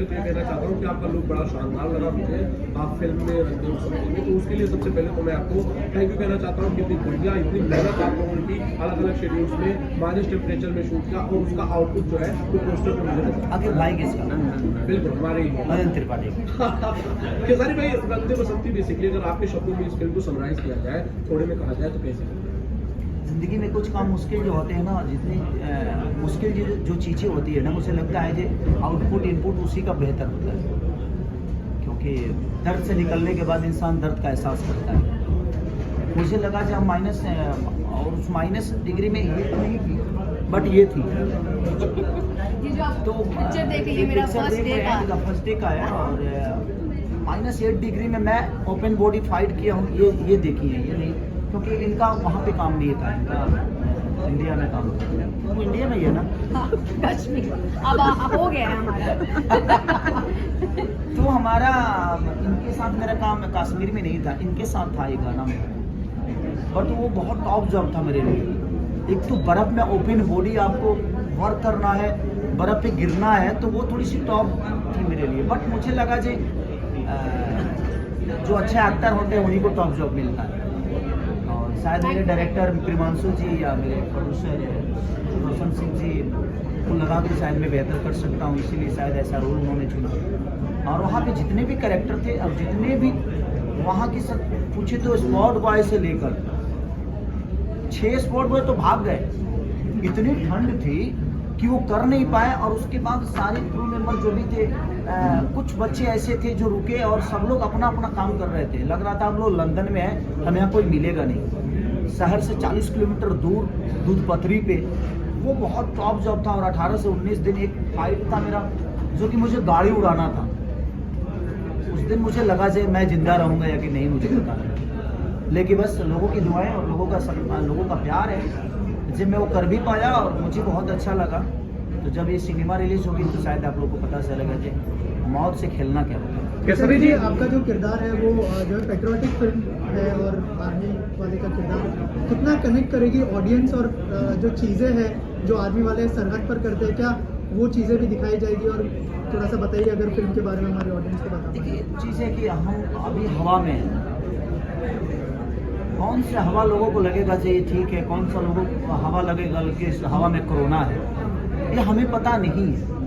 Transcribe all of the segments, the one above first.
मैं कहना चाहता हूँ कि आपका लुक बड़ा शानदार लगा मुझे, आप फिल्म में रणदीप समीर में, तो उसके लिए सबसे पहले तो मैं आपको थैंक यू कहना चाहता हूँ कि इतनी बढ़िया इतनी मेहनत आप लोगों की अलग अलग शेड्यूल्स में माइनस टेम्परेचर में शूट किया और उसका आउटपुट जो है वो पोस्टर पर मुझे नजर आखिर भाई किसका? बिल्कुल हमारे ही मदन त्रिपाठी। खेसारी भाई, रंग दे बसंती बेसिकली अगर आपके शब्दों में इस फिल्म को समराइज किया जाए, थोड़े में कहा जाए तो कैसे? ज़िंदगी में कुछ काम मुश्किल जो होते हैं ना, जितनी मुश्किल जो चीज़ें होती है ना, मुझे लगता है कि आउटपुट इनपुट उसी का बेहतर होता है, क्योंकि दर्द से निकलने के बाद इंसान दर्द का एहसास करता है। मुझे लगा जब माइनस और उस माइनस डिग्री में ये तो नहीं थी, बट ये थी। तो पिक्चर देख लीजिए, मेरा फर्स्ट डे का है और -8 डिग्री में मैं ओपन बॉडी फाइट किया हूँ, ये देखिए, ये नहीं, क्योंकि इनका वहाँ पे काम नहीं था, इनका इंडिया में काम था। वो इंडिया में ही है ना? कश्मीर अब हो गया है हमारा। तो हमारा इनके साथ मेरा काम कश्मीर में नहीं था, इनके साथ था ये गाना में, बट वो बहुत टॉप जॉब था मेरे लिए। एक तो बर्फ़ में ओपन बॉडी आपको वर्क करना है, बर्फ़ पे गिरना है, तो वो थोड़ी सी टॉप थी मेरे लिए। बट मुझे लगा जी जो अच्छे एक्टर होते हैं उन्हीं को टॉप जॉब मिलता है, और शायद मेरे डायरेक्टर प्रिमांशु जी या मेरे प्रोड्यूसर रोशन सिंह जी को लगा कि शायद मैं बेहतर कर सकता हूँ, इसीलिए शायद ऐसा रोल उन्होंने चुना। और वहाँ पे जितने भी कैरेक्टर थे, अब जितने भी वहाँ की सब पूछे तो स्पॉट बॉय से लेकर 6 स्पॉट बॉय तो भाग गए, इतनी ठंड थी कि वो कर नहीं पाए। और उसके बाद सारे क्रू मेंबर जो भी थे, कुछ बच्चे ऐसे थे जो रुके और सब लोग अपना अपना काम कर रहे थे। लग रहा था हम लोग लंदन में हैं, हमें यहाँ कोई मिलेगा नहीं। शहर से 40 किलोमीटर दूर दूध पथरी पे, वो बहुत टॉप जॉब था। और 18 से 19 दिन एक फाइट था मेरा, जो कि मुझे गाड़ी उड़ाना था। उस दिन मुझे लगा जे मैं जिंदा रहूँगा या कि नहीं, मुझे पता नहीं, लेकिन बस लोगों की दुआएं और लोगों का प्यार है जब मैं वो कर भी पाया, और मुझे बहुत अच्छा लगा। तो जब ये सिनेमा रिलीज होगी तो शायद आप लोगों को पता चलेगा कि मौत से खेलना क्या होता है। केसरी जी, आपका जो किरदार है वो जो है पेट्रियोटिक फिल्म है, और आर्मी वाले का किरदार कितना कनेक्ट करेगी ऑडियंस, और जो चीज़ें हैं जो आर्मी वाले सरहद पर करते हैं, क्या वो चीज़ें भी दिखाई जाएगी? और थोड़ा सा बताइए अगर फिल्म के बारे में हमारी ऑडियंस को बता। देखिए, चीज़ है कि हम अभी हवा में हैं, कौन से हवा लोगों को लगेगा चाहिए ठीक है, कौन सा लोगों को हवा लगेगा कि इस हवा में कोरोना है, ये हमें पता नहीं है।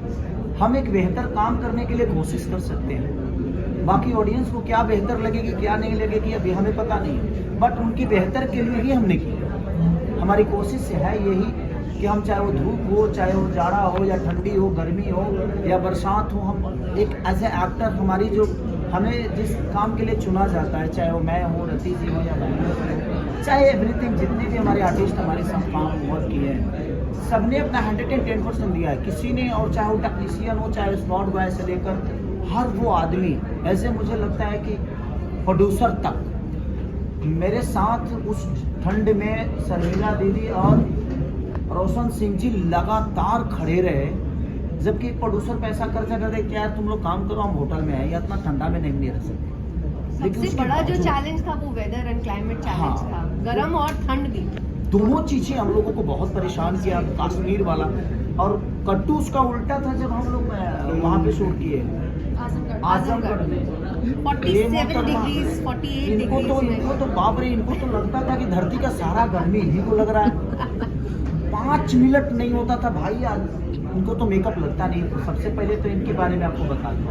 हम एक बेहतर काम करने के लिए कोशिश कर सकते हैं, बाकी ऑडियंस को क्या बेहतर लगेगी क्या नहीं लगेगी अभी हमें पता नहीं, बट उनकी बेहतर के लिए ही हमने किया। हमारी कोशिश है यही कि हम, चाहे वो धूप हो, चाहे वो जाड़ा हो या ठंडी हो, गर्मी हो या बरसात हो, हम एक एज ए एक्टर हमारी जो हमें जिस काम के लिए चुना जाता है, चाहे वो मैं हूँ, रती जी हो या मैं, चाहे एवरीथिंग, जितने भी हमारे आर्टिस्ट हमारे साथ काम वर्क किए हैं, सबने अपना 110% दिया है किसी ने। और चाहे वो टेक्नीशियन हो, चाहे स्पॉट बॉय से लेकर हर वो आदमी, ऐसे मुझे लगता है कि प्रोड्यूसर तक मेरे साथ उस ठंड में शर्मिला दीदी और रोशन सिंह जी लगातार खड़े रहे, जबकि प्रोड्यूसर पैसा खर्चा कर दे कि यार तुम लोग काम करो, हम होटल में हैं या इतना ठंडा में नहीं रह सकते। सबसे बड़ा जो चैलेंज था वो वेदर एंड क्लाइमेट चैलेंज था, गर्म और ठंड भी, दोनों चीज़ें हम लोगों को बहुत परेशान किया। कश्मीर वाला और कट्टू उसका उल्टा था जब हम लोग वहाँ पे शूट किए आजमगढ़ में 47 डिग्रीज 48 इनको तो बाप रे, इनको तो लगता था कि धरती का सारा गर्मी इन्हीं को लग रहा है। 5 मिनट नहीं होता था भाई, इनको तो मेकअप लगता नहीं। तो सबसे पहले तो इनके बारे में आपको बता दूं,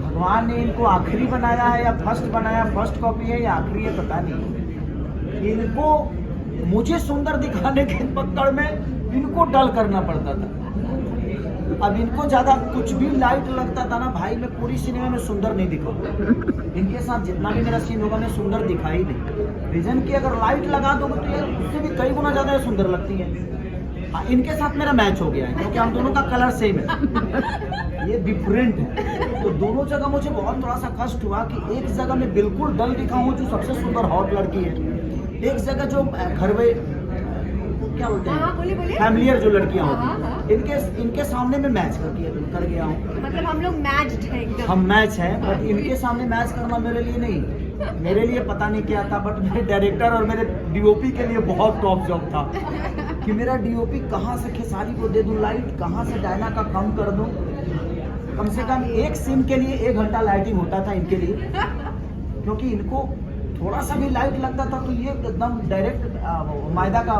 भगवान ने इनको आखिरी बनाया है या फर्स्ट बनाया, फर्स्ट कॉपी है या आखिरी है पता नहीं। इनको मुझे सुंदर दिखाने के पकड़ में इनको डल करना पड़ता था। अब इनको ज्यादा कुछ भी लाइट लगता था ना भाई, मैं पूरी सिनेमा में सुंदर नहीं दिखाऊंगा। इनके साथ जितना भी मेरा सीन होगा मैं सुंदर दिखाई नहीं। रीजन की अगर लाइट लगा दोगे तो यार उससे भी कई गुना ज्यादा सुंदर लगती है। इनके साथ मेरा मैच हो गया है क्योंकि हम दोनों का कलर सेम है, ये डिफरेंट है। तो दोनों जगह मुझे बहुत थोड़ा सा कष्ट हुआ कि एक जगह मैं बिल्कुल डल दिखाऊं जो सबसे सुंदर हॉट लड़की है, एक जगह जो घरवे क्या बोलते हैं फैमिलियर जो लड़कियां होती हैं, इनके सामने में मैच कर गया हूँ। मतलब हम लोग मैच्ड हैं एकदम। हम मैच हैं, बट इनके सामने मैच करना मेरे लिए नहीं, मेरे लिए पता नहीं क्या था, बट मेरे डायरेक्टर और मेरे डीओपी के लिए बहुत टॉप जॉब था कि मेरा डीओपी कहाँ से खेसारी को दे दूँ लाइट, कहाँ से डायना का कम कर दूँ। कम से कम एक सीन के लिए 1 घंटा लाइटिंग होता था इनके लिए, क्योंकि इनको थोड़ा सा भी लाइट लगता था तो ये एकदम डायरेक्ट मैदा का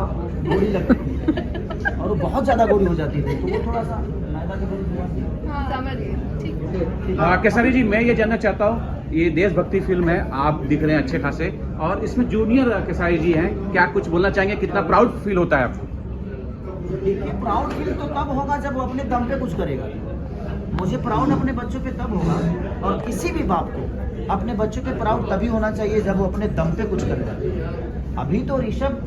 गोली लगती थी और वो बहुत ज़्यादा गोली हो जाती थी, तो वो थोड़ा सा मैदा की गोली समझ गए, ठीक। केसरी जी, मैं ये जानना चाहता हूँ, ये देशभक्ति फिल्म है, आप दिख रहे हैं अच्छे खासे, और इसमें जूनियर केसरी जी हैं, क्या कुछ बोलना चाहेंगे? कितना प्राउड फील होता है आपको? देखिए, प्राउड फील तो तब होगा जब वो अपने दम पे कुछ करेगा। मुझे प्राउड अपने बच्चों पे तब होगा, और किसी भी बाप को अपने बच्चों पे प्राउड तभी होना चाहिए जब वो अपने दम पे कुछ करेगा। अभी तो ऋषभ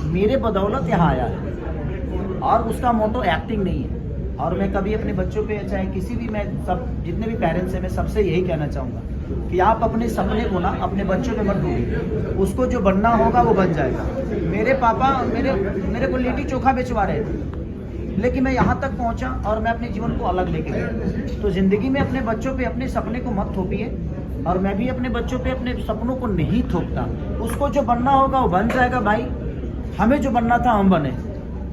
मेरे बदौलत यहाँ आया है और उसका मोटो एक्टिंग नहीं है, और मैं कभी अपने बच्चों पे चाहे किसी भी, मैं सब जितने भी पेरेंट्स हैं मैं सबसे यही कहना चाहूँगा कि आप अपने सपने को ना अपने बच्चों पे मत ढूंढिए, उसको जो बनना होगा वो बन जाएगा। मेरे पापा मेरे को लिट्टी चोखा बेचवा रहे थे, लेकिन मैं यहाँ तक पहुँचा और मैं अपने जीवन को अलग लेके गया। तो ज़िंदगी में अपने बच्चों पे अपने सपने को मत थोपिए, और मैं भी अपने बच्चों पे अपने सपनों को नहीं थोपता। उसको जो बनना होगा वो बन जाएगा भाई, हमें जो बनना था हम बने,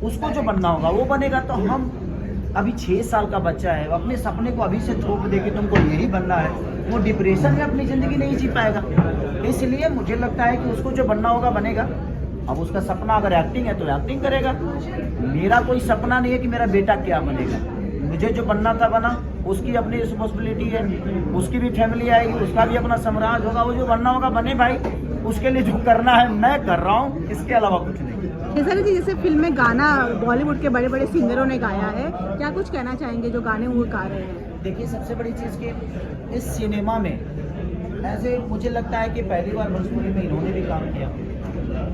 उसको जो बनना होगा वो बनेगा। तो हम अभी 6 साल का बच्चा है, अपने सपने को अभी से थोप दे कि तुमको यही बनना है, वो डिप्रेशन में अपनी ज़िंदगी नहीं जी पाएगा। इसलिए मुझे लगता है कि उसको जो बनना होगा बनेगा। अब उसका सपना अगर एक्टिंग है तो एक्टिंग करेगा। मेरा कोई सपना नहीं है कि मेरा बेटा क्या बनेगा, मुझे जो बनना था बना, उसकी अपनी रिस्पॉन्सिबिलिटी है, उसकी भी फैमिली आएगी, उसका भी अपना साम्राज्य होगा, वो जो बनना होगा बने भाई, उसके लिए जो करना है मैं कर रहा हूँ, इसके अलावा कुछ नहीं। केसरी जी, जैसे फिल्म में गाना बॉलीवुड के बड़े बड़े सिंगरों ने गाया है, क्या कुछ कहना चाहेंगे जो गाने वो गा रहे हैं? देखिए, सबसे बड़ी चीज़ कि इस सिनेमा में ऐसे मुझे लगता है कि पहली बार भोजपुरी में इन्होंने भी काम किया।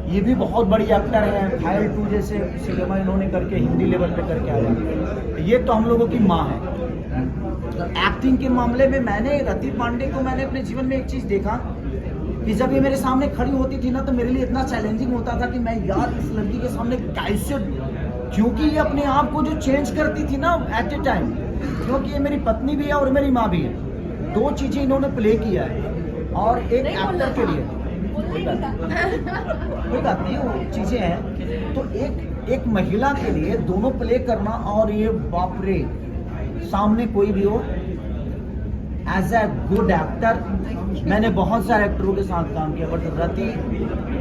ये भी बहुत बड़ी एक्टर है, फाइल 2 जैसे सिनेमा इन्होंने करके हिंदी लेवल पे करके आया। ये तो हम लोगों की माँ है। एक्टिंग के मामले में मैंने रति पांडे को मैंने अपने जीवन में एक चीज़ देखा कि जब ये मेरे सामने खड़ी होती थी ना, तो मेरे लिए इतना चैलेंजिंग होता था कि मैं यार इस लड़की के सामने कैसे, क्योंकि ये अपने आप को जो चेंज करती थी ना एट ए टाइम, क्योंकि ये मेरी पत्नी भी है और मेरी माँ भी है, 2 चीज़ें इन्होंने प्ले किया है। और एक एक्टर के लिए कोई बात नहीं, वो चीज़ें हैं। तो एक महिला के लिए दोनों प्ले करना, और ये बाप रे, सामने कोई भी हो, एज ए गुड एक्टर मैंने बहुत सारे एक्टरों के साथ काम किया, but Rati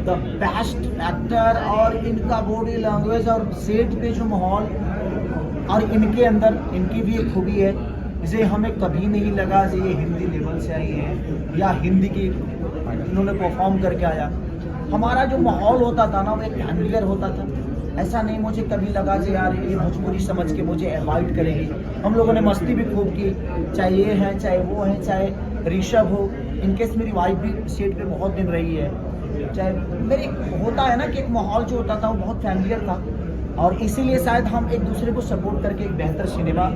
the best actor. और इनका बॉडी लैंग्वेज और सेट पे जो माहौल, और इनके अंदर इनकी भी एक खूबी है, जिसे हमें कभी नहीं लगा कि ये हिंदी लेवल से आई है या हिंदी की इन्होंने परफॉर्म करके आया। हमारा जो माहौल होता था ना, वो एक फैमिलियर होता था। ऐसा नहीं मुझे कभी लगा कि यार ये भोजपुरी समझ के मुझे अवॉइड करेगी। हम लोगों ने मस्ती भी खूब की, चाहे ये है चाहे वो है, चाहे ऋषभ हो, इनकेस मेरी वाइफ भी सेट पे बहुत दिन रही है, चाहे मेरे होता है ना कि एक माहौल जो होता था वो बहुत फैमिलियर था, और इसीलिए शायद हम एक दूसरे को सपोर्ट करके एक बेहतर सिनेमा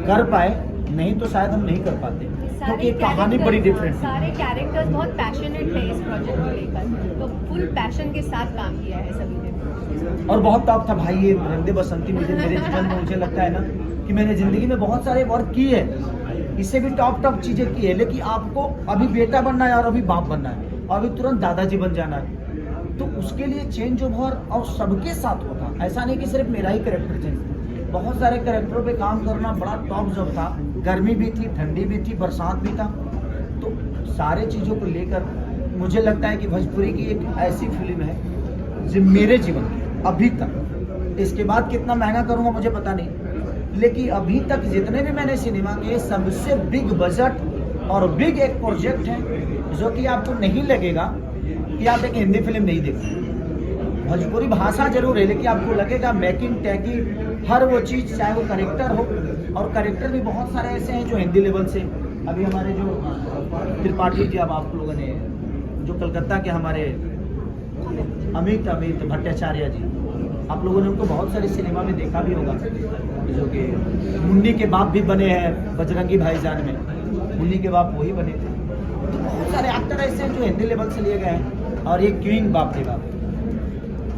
कर पाए, नहीं तो शायद हम नहीं कर पाते, क्योंकि कहानी बड़ी डिफरेंट है। सारे कैरेक्टर्स बहुत पैशनेट है इस प्रोजेक्ट को लेकर, तो फुल पैशन के साथ काम किया है सभी ने, और बहुत टॉप था भाई। ये रंग दे बसंती मुझे मेरे जीवन में मुझे लगता है ना कि मैंने ज़िंदगी में बहुत सारे वर्क किए हैं, इससे भी टॉप चीज़ें की है, लेकिन आपको अभी बेटा बनना है और अभी बाप बनना है और अभी तुरंत दादाजी बन जाना है, तो उसके लिए चेंज ओवर और सबके साथ होता। ऐसा नहीं कि सिर्फ मेरा ही कैरेक्टर चेंज, बहुत सारे कैरेक्टरों पे काम करना बड़ा टॉप जॉब था। गर्मी भी थी, ठंडी भी थी, बरसात भी था, तो सारे चीज़ों को लेकर मुझे लगता है कि भोजपुरी की एक ऐसी फिल्म है जो मेरे जीवन में अभी तक, इसके बाद कितना महंगा करूँगा मुझे पता नहीं, लेकिन अभी तक जितने भी मैंने सिनेमा किए सबसे बिग बजट और बिग एक प्रोजेक्ट है, जो कि आपको नहीं लगेगा कि आप एक हिंदी फिल्म नहीं देख सकते। भोजपुरी भाषा जरूर है, लेकिन आपको लगेगा मेकिंग टैगिंग हर वो चीज़, चाहे वो करेक्टर हो, और करेक्टर भी बहुत सारे ऐसे हैं जो हिंदी लेवल से, अभी हमारे जो त्रिपाठी जी, अब आप लोगों ने जो कलकत्ता के हमारे अमित भट्टाचार्य जी, आप लोगों ने उनको बहुत सारे सिनेमा में देखा भी होगा, जो कि मुन्नी के बाप भी बने हैं बजरंगी भाईजान में, मुन्नी के बाप वही बने थे। तो बहुत सारे एक्टर ऐसे हैं जो हिंदी लेवल से लिए गए हैं, और ये क्वीन बाप के बाप,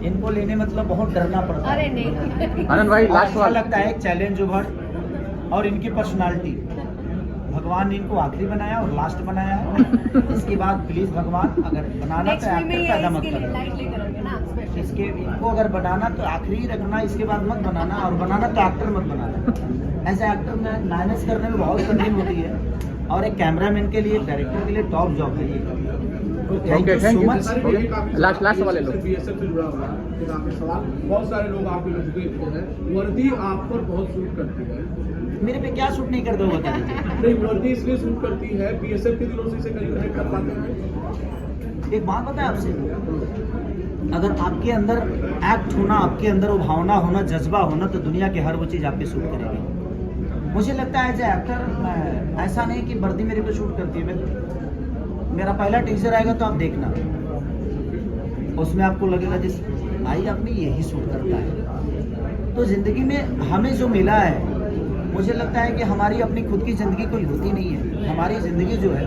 इनको लेने मतलब बहुत डरना पड़ता है। अरे नहीं आनंद भाई, लास्ट लगता है एक चैलेंज ओवर, और इनकी पर्सनालिटी भगवान ने इनको आखिरी बनाया और लास्ट बनाया है। इसके बाद प्लीज भगवान अगर बनाना नेक्स्ट तो फिल्म में एक्टर ये पैदा मत इसके लिए करो। लाइट लेकर आएंगे ना स्पेशल। इसके इनको अगर बनाना तो आखिरी ही रखना, इसके बाद मत बनाना, और बनाना तो एक्टर मत बनाना। ऐसे एक्टर में मैनेज करने में बहुत कठिन होती है, और एक कैमरामैन के लिए, डायरेक्टर के लिए टॉप जॉब है ये। Okay thank you. लास्ट सवाल ले लो। बीएसएफ से जुड़ा हुआ है एक आखिरी सवाल। बहुत सारे लोग आपके लोग देखते हैं, वर्दी आप पर बहुत सूट करती है। मेरे पे क्या शूट नहीं कर दो बता दीजिए। नहीं, वर्दी इसलिए सूट करती है, बीएसएफ के दिनों से इसे कनेक्ट कर पाते हैं। एक बात बताएं आपसे, अगर आपके अंदर एक्ट होना, आपके अंदर वो भावना होना, जज्बा होना, तो दुनिया के हर वो चीज़ आप पे शूट करेगी। मुझे लगता है एज ए एक्टर ऐसा नहीं कि वर्दी मेरे पे शूट करती है। मेरा पहला टीजर आएगा तो आप देखना, उसमें आपको लगेगा जिस भाई आपने यही शूट करता है। तो ज़िंदगी में हमें जो मिला है, मुझे लगता है कि हमारी अपनी खुद की ज़िंदगी कोई होती नहीं है। हमारी ज़िंदगी जो है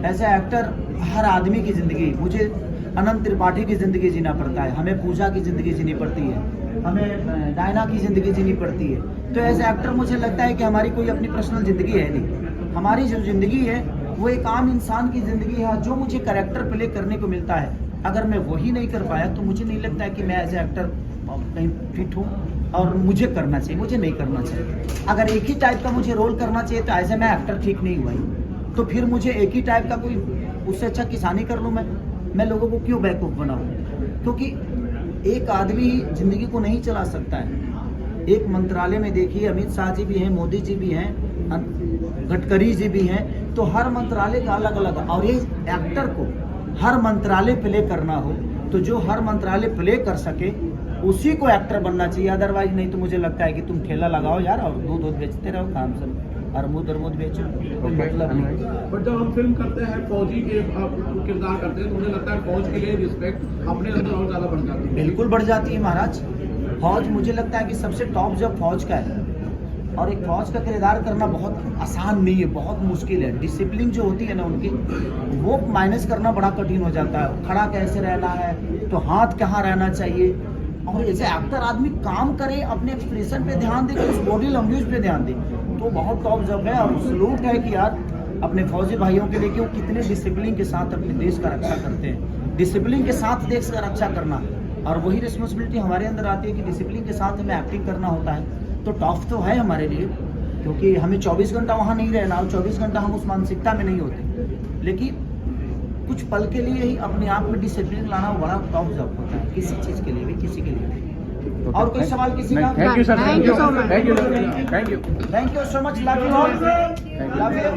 एज ए एक्टर, हर आदमी की ज़िंदगी, मुझे अनंत त्रिपाठी की ज़िंदगी जीना पड़ता है, हमें पूजा की ज़िंदगी जीनी पड़ती है, हमें डायना की ज़िंदगी जीनी पड़ती है। तो एज ए एक्टर मुझे लगता है कि हमारी कोई अपनी पर्सनल ज़िंदगी है नहीं। हमारी जो ज़िंदगी है वो एक आम इंसान की ज़िंदगी है। जो मुझे कैरेक्टर प्ले करने को मिलता है, अगर मैं वही नहीं कर पाया तो मुझे नहीं लगता है कि मैं एज ए एक्टर कहीं फिट हूँ और मुझे करना चाहिए, मुझे नहीं करना चाहिए। अगर एक ही टाइप का मुझे रोल करना चाहिए तो एज ए मैं एक्टर ठीक नहीं हुआ ही, तो फिर मुझे एक ही टाइप का कोई, उससे अच्छा किसानी कर लूँ मैं लोगों को क्यों बैकअप बनाऊँ? क्योंकि एक आदमी ज़िंदगी को नहीं चला सकता है। एक मंत्रालय में देखिए, अमित शाह जी भी हैं, मोदी जी भी हैं, गडकरी जी भी हैं, तो हर मंत्रालय का अलग अलग, और ये एक्टर को हर मंत्रालय प्ले करना हो तो जो हर मंत्रालय प्ले कर सके उसी को एक्टर बनना चाहिए। अदरवाइज नहीं तो मुझे लगता है कि तुम ठेला लगाओ यार और दूध बेचते रहो, काम से अरमूद बेचो, कोई मतलब नहीं। बट जब हम फिल्म करते हैं, फौजी के किरदार करते हैं, तो मुझे लगता है फौज के लिए रिस्पेक्ट अपने अंदर और ज़्यादा बढ़ जाती है। बिल्कुल बढ़ जाती है महाराज। फौज, मुझे लगता है कि सबसे टॉप जॉब फौज का है, और एक फौज का किरदार करना बहुत आसान नहीं है, बहुत मुश्किल है। डिसिप्लिन जो होती है ना उनकी, वो माइनस करना बड़ा कठिन हो जाता है। खड़ा कैसे रहना है, तो हाथ कहाँ रहना चाहिए, और जैसे एक्टर आदमी काम करे, अपने एक्सप्रेशन पे ध्यान दे, उस बॉडी लैंग्वेज पे ध्यान दे, तो बहुत टॉप जॉब है। और सलूट है कि यार अपने फौजी भाइयों के लिए कि वो कितने डिसिप्लिन के साथ अपने देश का रक्षा करते हैं। डिसिप्लिन के साथ देश का रक्षा करना, और वही रिस्पॉन्सिबिलिटी हमारे अंदर आती है कि डिसिप्लिन के साथ हमें एक्टिंग करना होता है। तो टफ तो है हमारे लिए, क्योंकि हमें 24 घंटा वहाँ नहीं रहना, और 24 घंटा हम उस मानसिकता में नहीं होते। लेकिन कुछ पल के लिए ही अपने आप में डिसिप्लिन लाना बड़ा टफ जॉब होता है, किसी चीज़ के लिए भी, किसी के लिए भी। और कोई सवाल किसी का? Thank you sir, Thank you so much. Thank you. Thank you so much, love you all, love you.